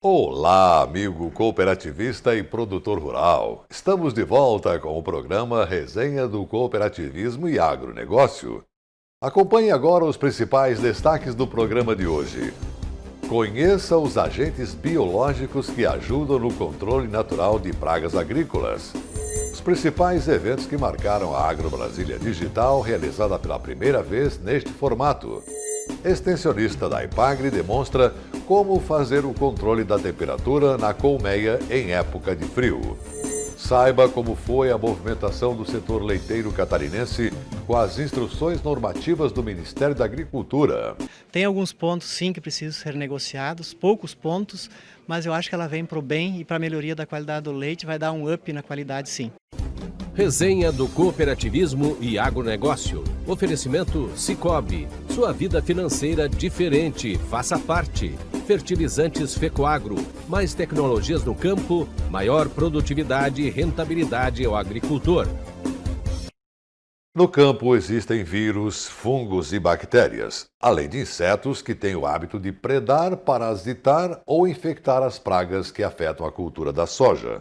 Olá, amigo cooperativista e produtor rural. Estamos de volta com o programa Resenha do Cooperativismo e Agronegócio. Acompanhe agora os principais destaques do programa de hoje. Conheça os agentes biológicos que ajudam no controle natural de pragas agrícolas. Os principais eventos que marcaram a Agro Brasília Digital, realizada pela primeira vez neste formato. Extensionista da Ipagre demonstra como fazer o controle da temperatura na colmeia em época de frio. Saiba como foi a movimentação do setor leiteiro catarinense com as instruções normativas do Ministério da Agricultura. Tem alguns pontos, sim, que precisam ser negociados, poucos pontos, mas eu acho que ela vem para o bem e para a melhoria da qualidade do leite, vai dar um up na qualidade, sim. Resenha do Cooperativismo e Agronegócio. Oferecimento Sicoob. Sua vida financeira diferente. Faça parte. Fertilizantes Fecoagro. Mais tecnologias no campo, maior produtividade e rentabilidade ao agricultor. No campo existem vírus, fungos e bactérias, além de insetos que têm o hábito de predar, parasitar ou infectar as pragas que afetam a cultura da soja.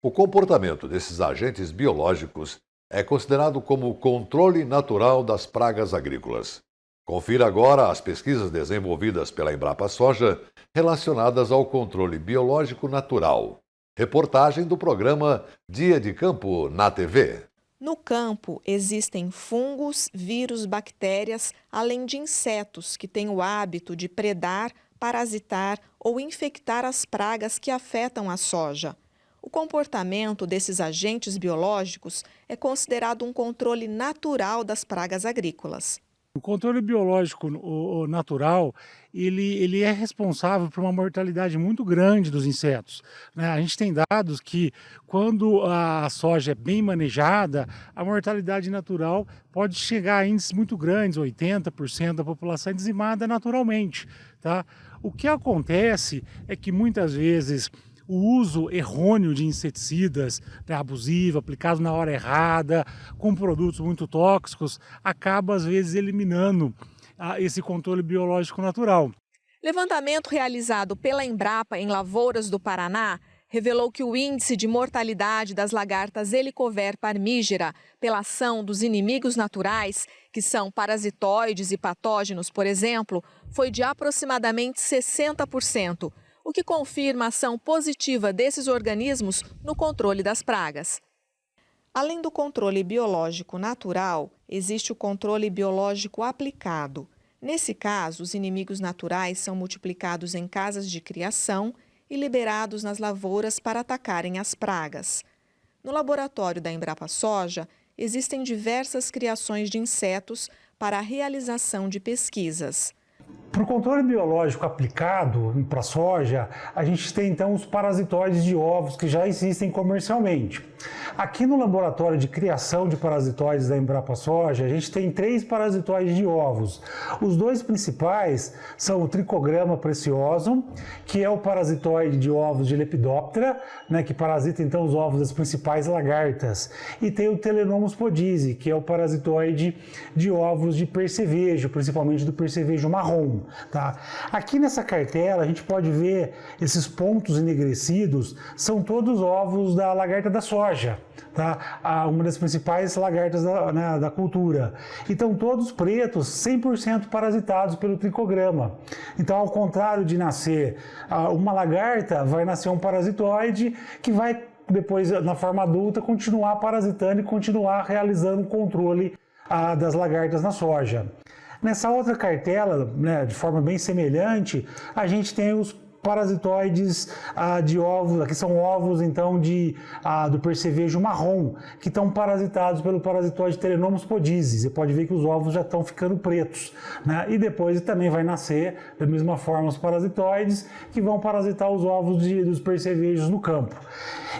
O comportamento desses agentes biológicos é considerado como o controle natural das pragas agrícolas. Confira agora as pesquisas desenvolvidas pela Embrapa Soja relacionadas ao controle biológico natural. Reportagem do programa Dia de Campo na TV. No campo existem fungos, vírus, bactérias, além de insetos que têm o hábito de predar, parasitar ou infectar as pragas que afetam a soja. O comportamento desses agentes biológicos é considerado um controle natural das pragas agrícolas. O controle biológico natural, ele é responsável por uma mortalidade muito grande dos insetos, né? A gente tem dados que quando a soja é bem manejada, a mortalidade natural pode chegar a índices muito grandes, 80% da população é dizimada naturalmente, tá? O que acontece é que muitas vezes o uso errôneo de inseticidas, né, abusivo, aplicado na hora errada, com produtos muito tóxicos, acaba às vezes eliminando esse controle biológico natural. Levantamento realizado pela Embrapa em Lavouras do Paraná revelou que o índice de mortalidade das lagartas Helicover parmígera pela ação dos inimigos naturais, que são parasitoides e patógenos, por exemplo, foi de aproximadamente 60%. O que confirma a ação positiva desses organismos no controle das pragas. Além do controle biológico natural, existe o controle biológico aplicado. Nesse caso, os inimigos naturais são multiplicados em casas de criação e liberados nas lavouras para atacarem as pragas. No laboratório da Embrapa Soja, existem diversas criações de insetos para a realização de pesquisas. Para o controle biológico aplicado para a soja, a gente tem então os parasitoides de ovos que já existem comercialmente. Aqui no laboratório de criação de parasitoides da Embrapa Soja, a gente tem 3 parasitoides de ovos. Os 2 principais são o Trichogramma preciosum, que é o parasitoide de ovos de Lepidoptera, né, que parasita então os ovos das principais lagartas. E tem o Telenomus podisi, que é o parasitoide de ovos de percevejo, principalmente do percevejo marrom. Tá? Aqui nessa cartela a gente pode ver esses pontos enegrecidos, são todos ovos da lagarta da soja, tá? Uma das principais lagartas da cultura. Então todos pretos, 100% parasitados pelo tricograma. Então, ao contrário de nascer uma lagarta, vai nascer um parasitoide que vai depois, na forma adulta, continuar parasitando e continuar realizando o controle das lagartas na soja. Nessa outra cartela, né, de forma bem semelhante, a gente tem os parasitoides de ovos, aqui são ovos então do percevejo marrom, que estão parasitados pelo parasitoide Telenomus podisi. Você pode ver que os ovos já estão ficando pretos, né? E depois também vai nascer da mesma forma os parasitoides que vão parasitar os ovos dos percevejos no campo.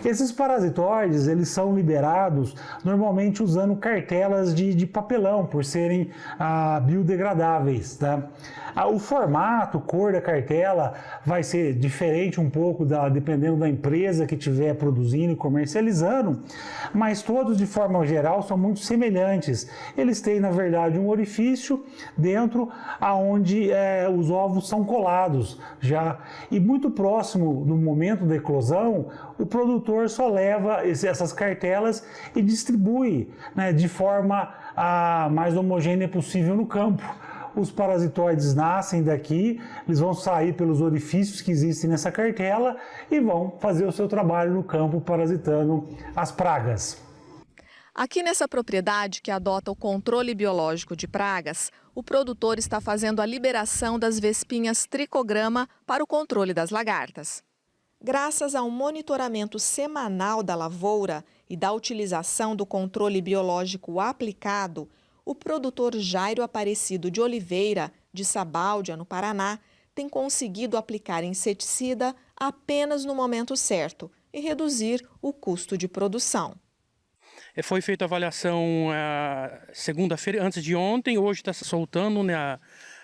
Esses parasitoides, eles são liberados normalmente usando cartelas de papelão, por serem biodegradáveis, tá? O formato, cor da cartela vai ser diferente um pouco dependendo da empresa que estiver produzindo e comercializando, mas todos de forma geral são muito semelhantes. Eles têm, na verdade, um orifício dentro aonde os ovos são colados já, e muito próximo no momento da eclosão, o produtor só leva essas cartelas e distribui, né, de forma a mais homogênea possível no campo. Os parasitoides nascem daqui, eles vão sair pelos orifícios que existem nessa cartela e vão fazer o seu trabalho no campo parasitando as pragas. Aqui nessa propriedade que adota o controle biológico de pragas, o produtor está fazendo a liberação das vespinhas tricograma para o controle das lagartas. Graças a um monitoramento semanal da lavoura e da utilização do controle biológico aplicado, o produtor Jairo Aparecido de Oliveira, de Sabáudia, no Paraná, tem conseguido aplicar inseticida apenas no momento certo e reduzir o custo de produção. Foi feita a avaliação segunda-feira, antes de ontem, hoje está soltando, né,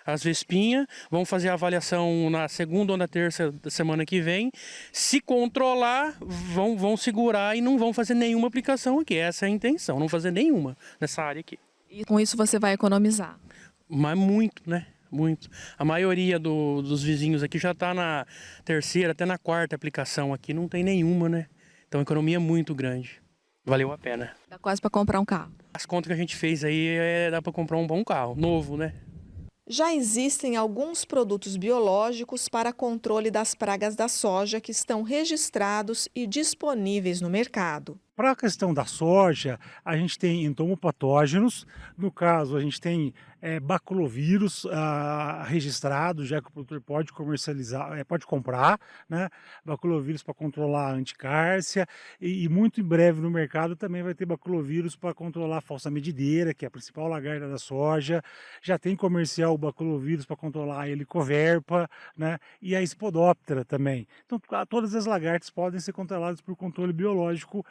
as vespinhas. Vamos fazer a avaliação na segunda ou na terça da semana que vem. Se controlar, vão segurar e não vão fazer nenhuma aplicação aqui. Essa é a intenção, não fazer nenhuma nessa área aqui. E com isso você vai economizar? Mas muito, né? Muito. A maioria dos vizinhos aqui já está na terceira, até na quarta aplicação aqui. Não tem nenhuma, né? Então a economia é muito grande. Valeu a pena. Dá quase para comprar um carro. As contas que a gente fez aí, dá para comprar um bom carro, novo, né? Já existem alguns produtos biológicos para controle das pragas da soja que estão registrados e disponíveis no mercado. Para a questão da soja, a gente tem entomopatógenos, no caso a gente tem baculovírus registrado, já que o produtor pode comercializar, pode comprar, né? Baculovírus para controlar a anticárcia e muito em breve no mercado também vai ter baculovírus para controlar a falsa medideira, que é a principal lagarta da soja. Já tem comercial o baculovírus para controlar a helicoverpa, né? E a espodóptera também. Então todas as lagartas podem ser controladas por controle biológico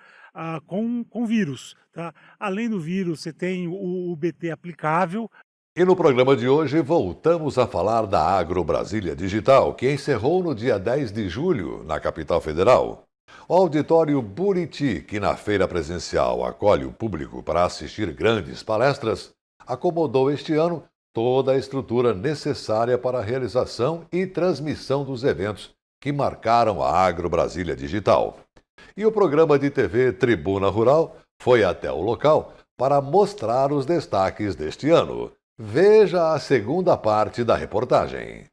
com vírus, tá? Além do vírus, você tem o BT aplicável. E no programa de hoje voltamos a falar da Agro Brasília Digital, que encerrou no dia 10 de julho, na capital federal. O auditório Buriti, que na feira presencial acolhe o público para assistir grandes palestras, acomodou este ano toda a estrutura necessária para a realização e transmissão dos eventos que marcaram a Agro Brasília Digital. E o programa de TV Tribuna Rural foi até o local para mostrar os destaques deste ano. Veja a segunda parte da reportagem.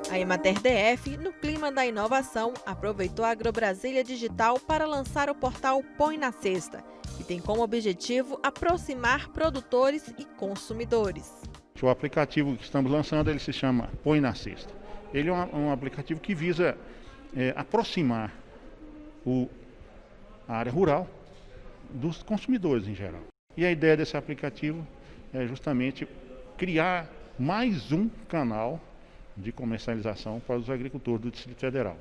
A Emater DF, no clima da inovação, aproveitou a Agro Brasília Digital para lançar o portal Põe na Cesta, que tem como objetivo aproximar produtores e consumidores. O aplicativo que estamos lançando, ele se chama Põe na Cesta. Ele é um aplicativo que visa aproximar a área rural dos consumidores em geral. E a ideia desse aplicativo é justamente criar mais um canal de comercialização para os agricultores do Distrito Federal.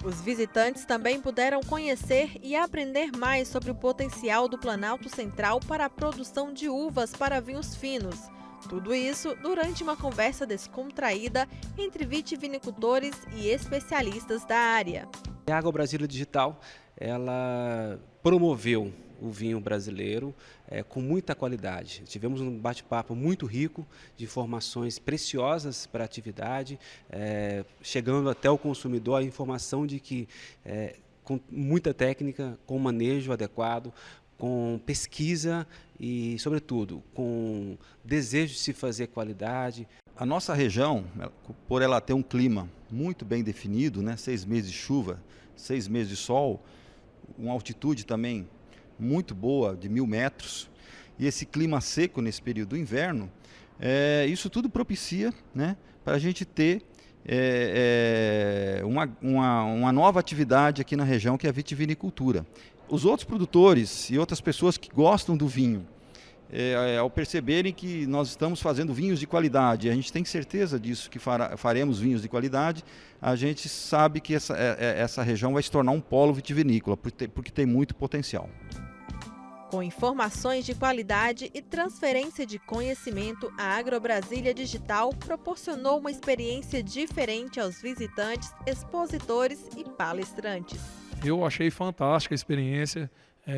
Os visitantes também puderam conhecer e aprender mais sobre o potencial do Planalto Central para a produção de uvas para vinhos finos. Tudo isso durante uma conversa descontraída entre vitivinicultores e especialistas da área. A Agro Brasília Digital, ela promoveu o vinho brasileiro com muita qualidade. Tivemos um bate-papo muito rico de informações preciosas para a atividade, chegando até o consumidor a informação de que com muita técnica, com manejo adequado, com pesquisa e, sobretudo, com desejo de se fazer qualidade. A nossa região, por ela ter um clima muito bem definido, né, 6 meses de chuva, 6 meses de sol, uma altitude também muito boa, de 1.000 metros, e esse clima seco nesse período do inverno, isso tudo propicia, né, para a gente ter uma nova atividade aqui na região, que é a vitivinicultura. Os outros produtores e outras pessoas que gostam do vinho, ao perceberem que nós estamos fazendo vinhos de qualidade, a gente tem certeza disso, que faremos vinhos de qualidade, a gente sabe que essa região vai se tornar um polo vitivinícola, porque tem muito potencial. Com informações de qualidade e transferência de conhecimento, a AgroBrasília Digital proporcionou uma experiência diferente aos visitantes, expositores e palestrantes. Eu achei fantástica a experiência.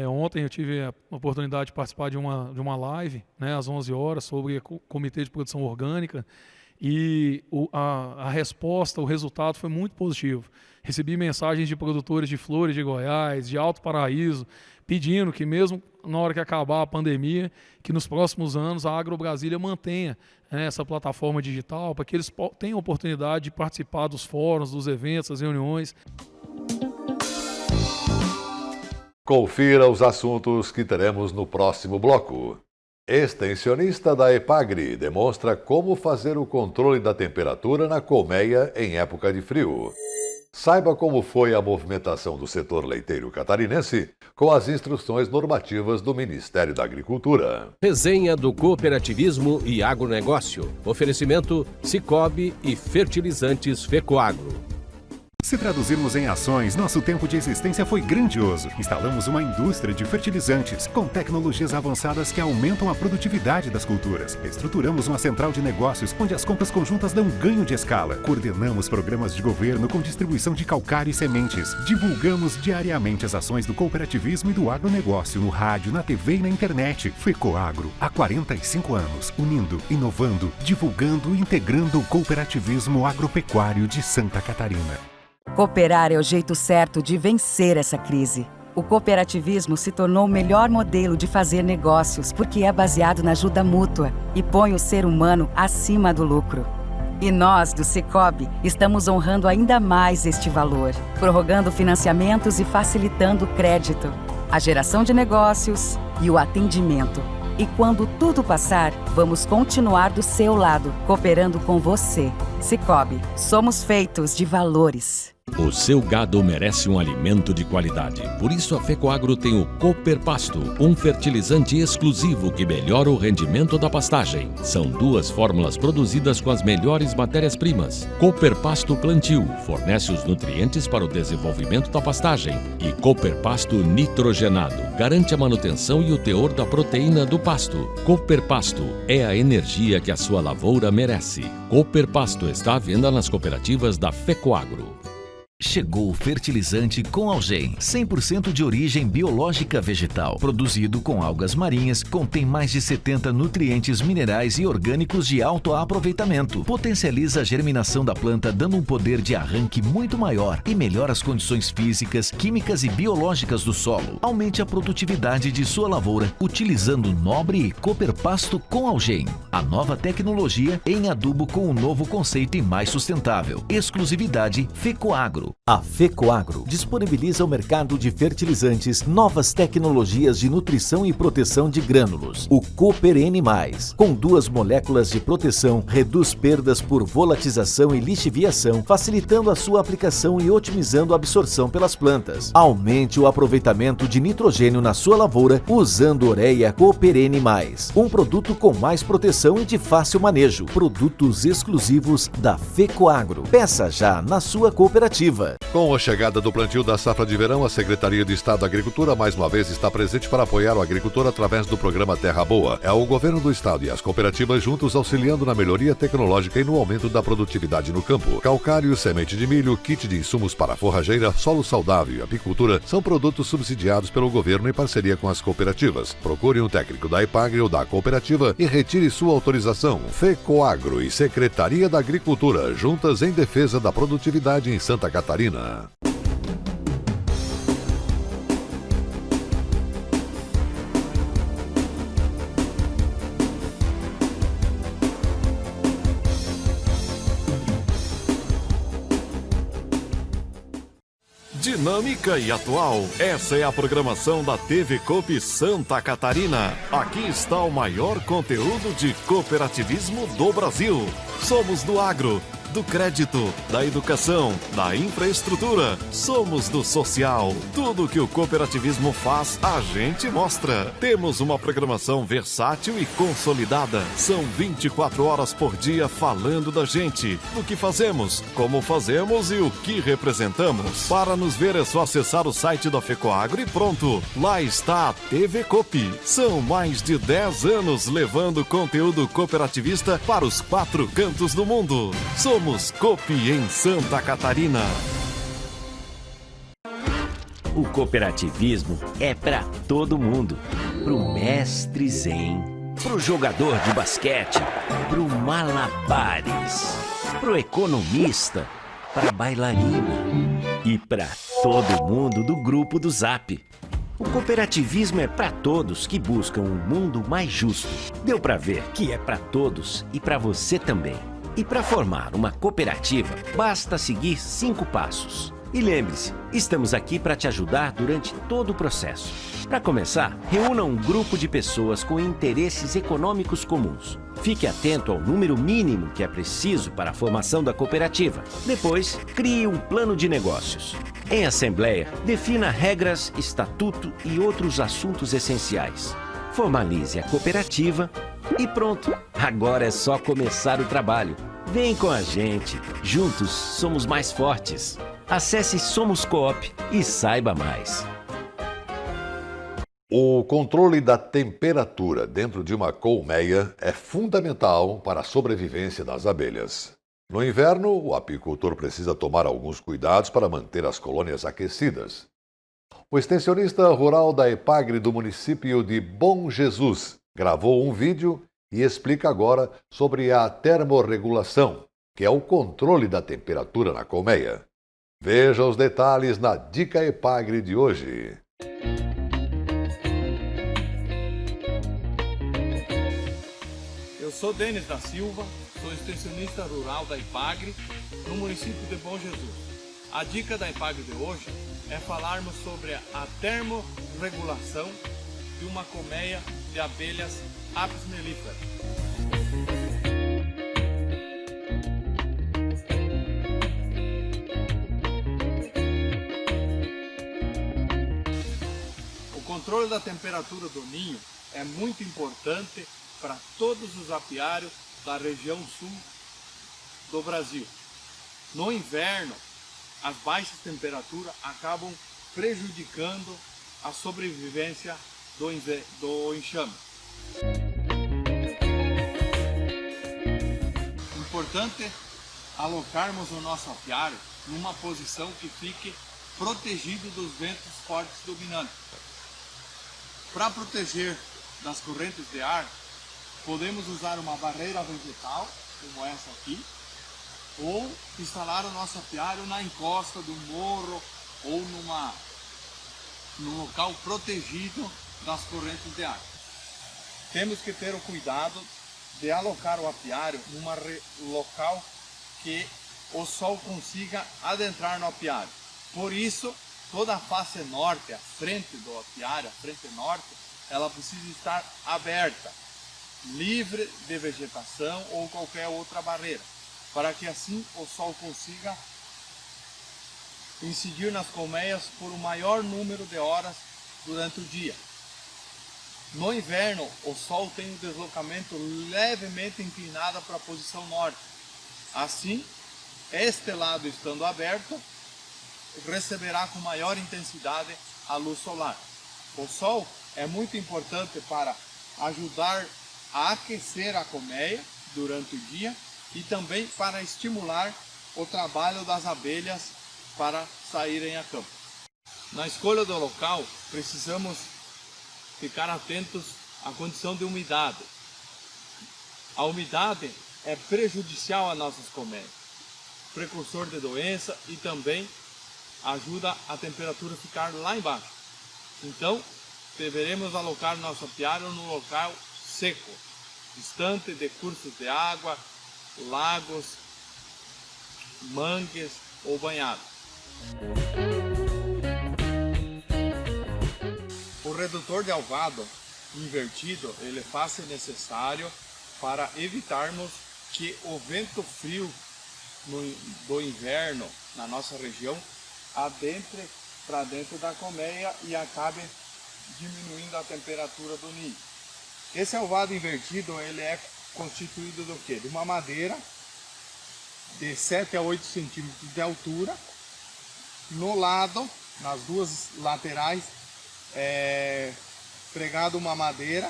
Ontem eu tive a oportunidade de participar de uma live, né, às 11 horas, sobre o Comitê de Produção Orgânica, e a resposta, o resultado foi muito positivo. Recebi mensagens de produtores de flores de Goiás, de Alto Paraíso, pedindo que mesmo na hora que acabar a pandemia, que nos próximos anos a AgroBrasília mantenha, né, essa plataforma digital, para que eles tenham oportunidade de participar dos fóruns, dos eventos, das reuniões. Confira os assuntos que teremos no próximo bloco. Extensionista da EPAGRE demonstra como fazer o controle da temperatura na colmeia em época de frio. Saiba como foi a movimentação do setor leiteiro catarinense com as instruções normativas do Ministério da Agricultura. Resenha do Cooperativismo e Agronegócio. Oferecimento Sicoob e Fertilizantes Fecoagro. Se traduzirmos em ações, nosso tempo de existência foi grandioso. Instalamos uma indústria de fertilizantes com tecnologias avançadas que aumentam a produtividade das culturas. Estruturamos uma central de negócios onde as compras conjuntas dão ganho de escala. Coordenamos programas de governo com distribuição de calcário e sementes. Divulgamos diariamente as ações do cooperativismo e do agronegócio no rádio, na TV e na internet. Fecoagro, há 45 anos, unindo, inovando, divulgando e integrando o cooperativismo agropecuário de Santa Catarina. Cooperar é o jeito certo de vencer essa crise. O cooperativismo se tornou o melhor modelo de fazer negócios porque é baseado na ajuda mútua e põe o ser humano acima do lucro. E nós, do Sicoob, estamos honrando ainda mais este valor, prorrogando financiamentos e facilitando o crédito, a geração de negócios e o atendimento. E quando tudo passar, vamos continuar do seu lado, cooperando com você. Sicoob, somos feitos de valores. O seu gado merece um alimento de qualidade. Por isso a Fecoagro tem o Cooper Pasto, um fertilizante exclusivo que melhora o rendimento da pastagem. São 2 fórmulas produzidas com as melhores matérias-primas. Cooper Pasto Plantio fornece os nutrientes para o desenvolvimento da pastagem. E Cooper Pasto Nitrogenado garante a manutenção e o teor da proteína do pasto. Cooper Pasto é a energia que a sua lavoura merece. Cooper Pasto está à venda nas cooperativas da Fecoagro. Chegou o fertilizante com Algem, 100% de origem biológica vegetal, produzido com algas marinhas, contém mais de 70 nutrientes minerais e orgânicos de alto aproveitamento, potencializa a germinação da planta dando um poder de arranque muito maior e melhora as condições físicas, químicas e biológicas do solo. Aumente a produtividade de sua lavoura utilizando Nobre e Cooper Pasto com Algem, a nova tecnologia em adubo com um novo conceito e mais sustentável. Exclusividade Fecoagro. A Fecoagro disponibiliza ao mercado de fertilizantes novas tecnologias de nutrição e proteção de grânulos. O Cooper N+, com 2 moléculas de proteção, reduz perdas por volatização e lixiviação, facilitando a sua aplicação e otimizando a absorção pelas plantas. Aumente o aproveitamento de nitrogênio na sua lavoura usando Ureia Cooper N+, um produto com mais proteção e de fácil manejo. Produtos exclusivos da Fecoagro. Peça já na sua cooperativa. Com a chegada do plantio da safra de verão, a Secretaria de Estado da Agricultura mais uma vez está presente para apoiar o agricultor através do programa Terra Boa. É o governo do estado e as cooperativas juntos auxiliando na melhoria tecnológica e no aumento da produtividade no campo. Calcário, semente de milho, kit de insumos para forrageira, solo saudável e apicultura são produtos subsidiados pelo governo em parceria com as cooperativas. Procure um técnico da EPAGRE ou da cooperativa e retire sua autorização. Fecoagro e Secretaria da Agricultura, juntas em defesa da produtividade em Santa Catarina. Dinâmica e atual, essa é a programação da TV Coop Santa Catarina. Aqui está o maior conteúdo de cooperativismo do Brasil. Somos do agro, do crédito, da educação, da infraestrutura. Somos do social. Tudo que o cooperativismo faz, a gente mostra. Temos uma programação versátil e consolidada. São 24 horas por dia falando da gente, do que fazemos, como fazemos e o que representamos. Para nos ver é só acessar o site da FECOAGRO e pronto. Lá está a TV Coop. São mais de 10 anos levando conteúdo cooperativista para os 4 cantos do mundo. Somos Coop em Santa Catarina. O cooperativismo é para todo mundo. Pro mestre zen, pro jogador de basquete, pro malabares, pro economista, pra bailarina e para todo mundo do grupo do Zap. O cooperativismo é para todos que buscam um mundo mais justo. Deu para ver que é para todos e para você também. E para formar uma cooperativa, basta seguir 5 passos. E lembre-se, estamos aqui para te ajudar durante todo o processo. Para começar, reúna um grupo de pessoas com interesses econômicos comuns. Fique atento ao número mínimo que é preciso para a formação da cooperativa. Depois, crie um plano de negócios. Em assembleia, defina regras, estatuto e outros assuntos essenciais. Formalize a cooperativa e pronto! Agora é só começar o trabalho. Vem com a gente. Juntos somos mais fortes. Acesse Somos Coop e saiba mais. O controle da temperatura dentro de uma colmeia é fundamental para a sobrevivência das abelhas. No inverno, o apicultor precisa tomar alguns cuidados para manter as colônias aquecidas. O extensionista rural da EPAGRE do município de Bom Jesus gravou um vídeo e explica agora sobre a termorregulação, que é o controle da temperatura na colmeia. Veja os detalhes na Dica EPAGRE de hoje. Eu sou Denis da Silva, sou extensionista rural da EPAGRE no município de Bom Jesus. A dica da EPAGRE de hoje é falarmos sobre a termorregulação de uma colmeia de abelhas Apis mellifera. O controle da temperatura do ninho é muito importante para todos os apiários da região sul do Brasil. No inverno, as baixas temperaturas acabam prejudicando a sobrevivência do enxame. Importante alocarmos o nosso apiário numa posição que fique protegido dos ventos fortes dominantes. Para proteger das correntes de ar, podemos usar uma barreira vegetal, como essa aqui, ou instalar o nosso apiário na encosta do morro ou num local protegido das correntes de ar. Temos que ter o cuidado de alocar o apiário num local que o sol consiga adentrar no apiário. Por isso, toda a face norte, a frente do apiário, a frente norte, ela precisa estar aberta, livre de vegetação ou qualquer outra barreira, para que assim o sol consiga incidir nas colmeias por um maior número de horas durante o dia. No inverno, o sol tem um deslocamento levemente inclinado para a posição norte. Assim, este lado estando aberto, receberá com maior intensidade a luz solar. O sol é muito importante para ajudar a aquecer a colmeia durante o dia e também para estimular o trabalho das abelhas para saírem a campo. Na escolha do local, precisamos ficar atentos à condição de umidade. A umidade é prejudicial às nossas colmeias, precursor de doença e também ajuda a temperatura a ficar lá embaixo. Então, deveremos alocar nosso apiário no local seco, distante de cursos de água, lagos, mangues ou banhados. O redutor de alvado invertido, ele faz necessário para evitarmos que o vento frio do inverno na nossa região adentre para dentro da colmeia e acabe diminuindo a temperatura do ninho. Esse alvado invertido, ele é constituído do quê? De uma madeira de 7 a 8 centímetros de altura. No lado, nas duas laterais, é pregado uma madeira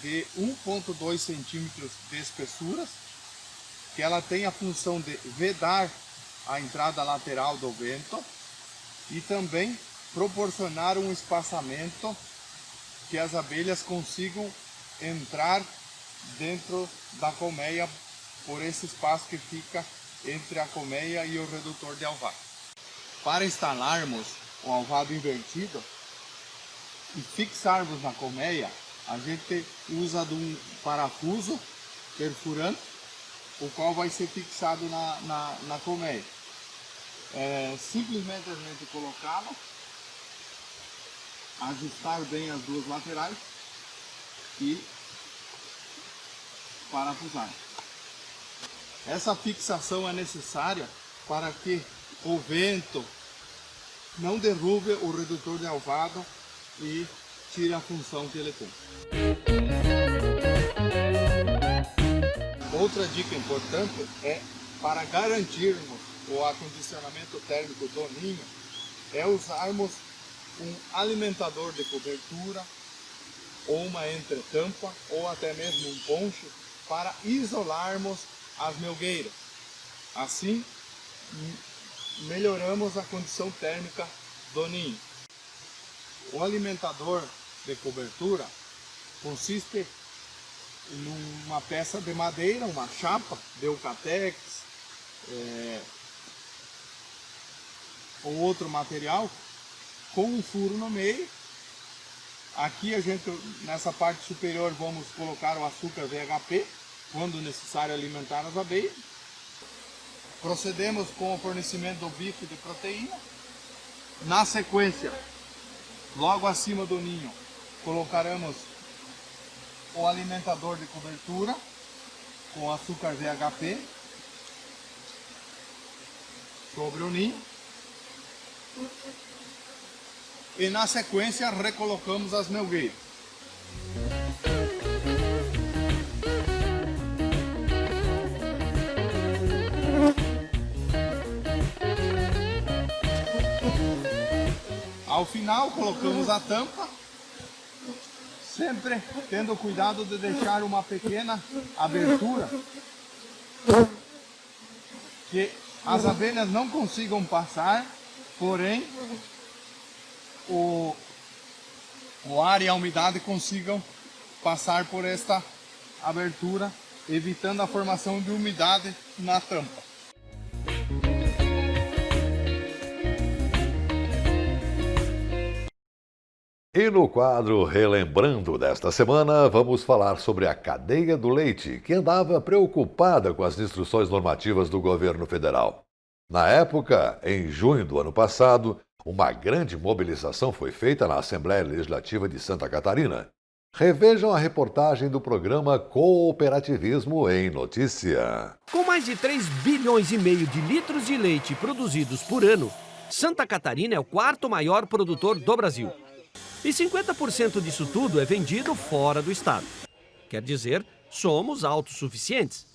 de 1,2 centímetros de espessura, que ela tem a função de vedar a entrada lateral do vento e também proporcionar um espaçamento que as abelhas consigam entrar dentro da colmeia por esse espaço que fica entre a colmeia e o redutor de alvado. Para instalarmos o alvado invertido e fixarmos na colmeia, a gente usa de um parafuso perfurante, o qual vai ser fixado na colmeia. Simplesmente a gente colocá-lo, ajustar bem as duas laterais e parafusar. Essa fixação é necessária para que o vento não derrube o redutor de alvado e tire a função que ele tem. Outra dica importante é, para garantirmos o acondicionamento térmico do ninho, é usarmos um alimentador de cobertura, ou uma entretampa, ou até mesmo um poncho, para isolarmos as melgueiras. Assim, melhoramos a condição térmica do ninho. O alimentador de cobertura consiste em uma peça de madeira, uma chapa de eucatex ou outro material, com um furo no meio. Aqui a gente, nessa parte superior, vamos colocar o açúcar VHP, quando necessário alimentar as abelhas. Procedemos com o fornecimento do bife de proteína. Na sequência, logo acima do ninho, colocaremos o alimentador de cobertura com açúcar VHP sobre o ninho. E na sequência recolocamos as melgueiras. Ao final colocamos a tampa, sempre tendo cuidado de deixar uma pequena abertura, que as abelhas não consigam passar, porém o ar e a umidade consigam passar por esta abertura, evitando a formação de umidade na tampa. E no quadro Relembrando desta semana, vamos falar sobre a cadeia do leite, que andava preocupada com as instruções normativas do governo federal. Na época, em junho do ano passado, uma grande mobilização foi feita na Assembleia Legislativa de Santa Catarina. Revejam a reportagem do programa Cooperativismo em Notícia. Com mais de 3 bilhões e meio de litros de leite produzidos por ano, Santa Catarina é o 4º maior produtor do Brasil. E 50% disso tudo é vendido fora do estado. Quer dizer, somos autossuficientes.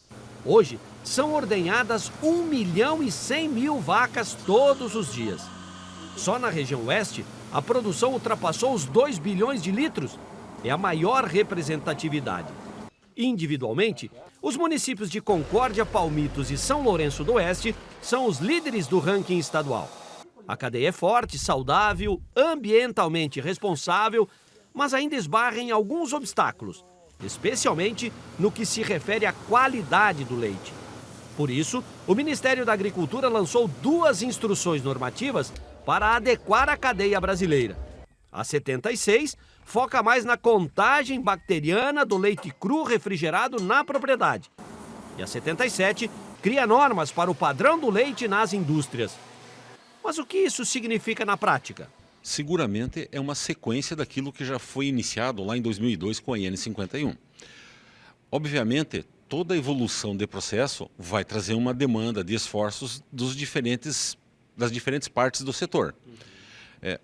Hoje, são ordenhadas 1.100.000 vacas todos os dias. Só na região oeste, a produção ultrapassou os 2 bilhões de litros. É a maior representatividade. Individualmente, os municípios de Concórdia, Palmitos e São Lourenço do Oeste são os líderes do ranking estadual. A cadeia é forte, saudável, ambientalmente responsável, mas ainda esbarra em alguns obstáculos, especialmente no que se refere à qualidade do leite. Por isso, o Ministério da Agricultura lançou 2 instruções normativas para adequar a cadeia brasileira. A 76 foca mais na contagem bacteriana do leite cru refrigerado na propriedade. E a 77 cria normas para o padrão do leite nas indústrias. Mas o que isso significa na prática? Seguramente é uma sequência daquilo que já foi iniciado lá em 2002 com a IN 51. Obviamente, toda a evolução de processo vai trazer uma demanda de esforços das diferentes partes do setor.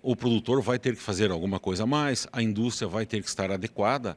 O produtor vai ter que fazer alguma coisa a mais, a indústria vai ter que estar adequada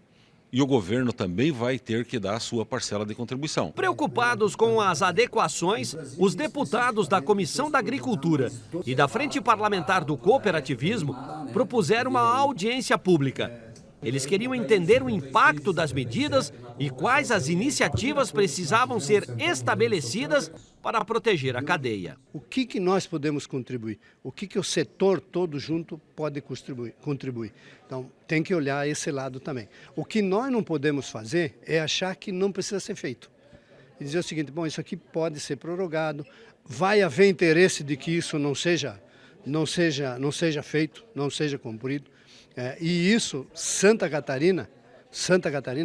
e o governo também vai ter que dar a sua parcela de contribuição. Preocupados com as adequações, os deputados da Comissão da Agricultura e da Frente Parlamentar do Cooperativismo propuseram uma audiência pública. Eles queriam entender o impacto das medidas e quais as iniciativas precisavam ser estabelecidas para proteger a cadeia. O que nós podemos contribuir? O que o setor todo junto pode contribuir? Então, tem que olhar esse lado também. O que nós não podemos fazer é achar que não precisa ser feito. E dizer o seguinte, bom, isso aqui pode ser prorrogado, vai haver interesse de que isso não seja feito, não seja cumprido. E isso, Santa Catarina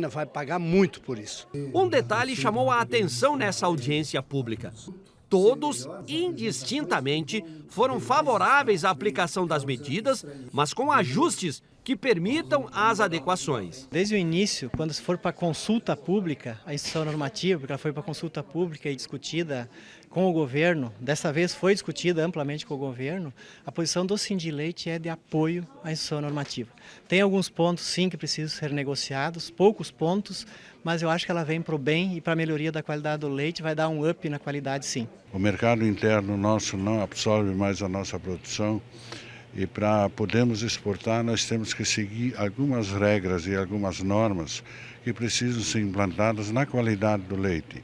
vai pagar muito por isso. Um detalhe chamou a atenção nessa audiência pública. Todos, indistintamente, foram favoráveis à aplicação das medidas, mas com ajustes que permitam as adequações. Desde o início, quando se for para consulta pública, a instituição normativa, porque ela foi para consulta pública e discutida com o governo, dessa vez foi discutida amplamente com o governo, a posição do Sindileite é de apoio à instituição normativa. Tem alguns pontos, sim, que precisam ser negociados, poucos pontos, mas eu acho que ela vem para o bem e para a melhoria da qualidade do leite, vai dar um up na qualidade, sim. O mercado interno nosso não absorve mais a nossa produção e para podermos exportar nós temos que seguir algumas regras e algumas normas que precisam ser implantadas na qualidade do leite.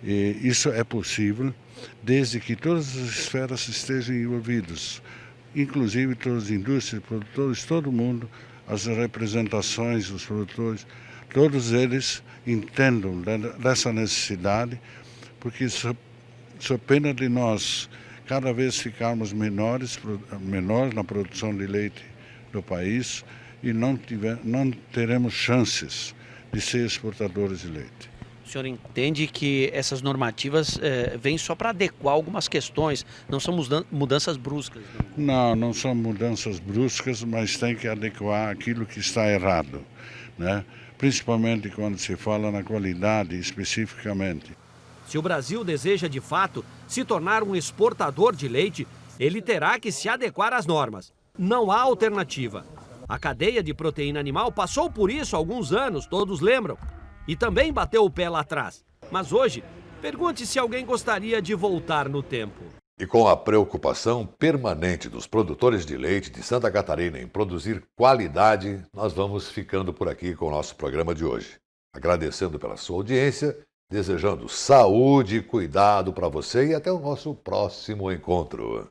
E isso é possível desde que todas as esferas estejam envolvidas, inclusive todas as indústrias, produtores, todo mundo, as representações dos produtores, todos eles entendam dessa necessidade, porque só pena de nós cada vez ficarmos menores na produção de leite do país e não teremos chances de ser exportadores de leite. O senhor entende que essas normativas vêm só para adequar algumas questões, não são mudanças bruscas? Não são mudanças bruscas, mas tem que adequar aquilo que está errado, né? Principalmente quando se fala na qualidade especificamente. Se o Brasil deseja, de fato, se tornar um exportador de leite, ele terá que se adequar às normas. Não há alternativa. A cadeia de proteína animal passou por isso há alguns anos, todos lembram. E também bateu o pé lá atrás. Mas hoje, pergunte se alguém gostaria de voltar no tempo. E com a preocupação permanente dos produtores de leite de Santa Catarina em produzir qualidade, nós vamos ficando por aqui com o nosso programa de hoje. Agradecendo pela sua audiência, desejando saúde e cuidado para você e até o nosso próximo encontro.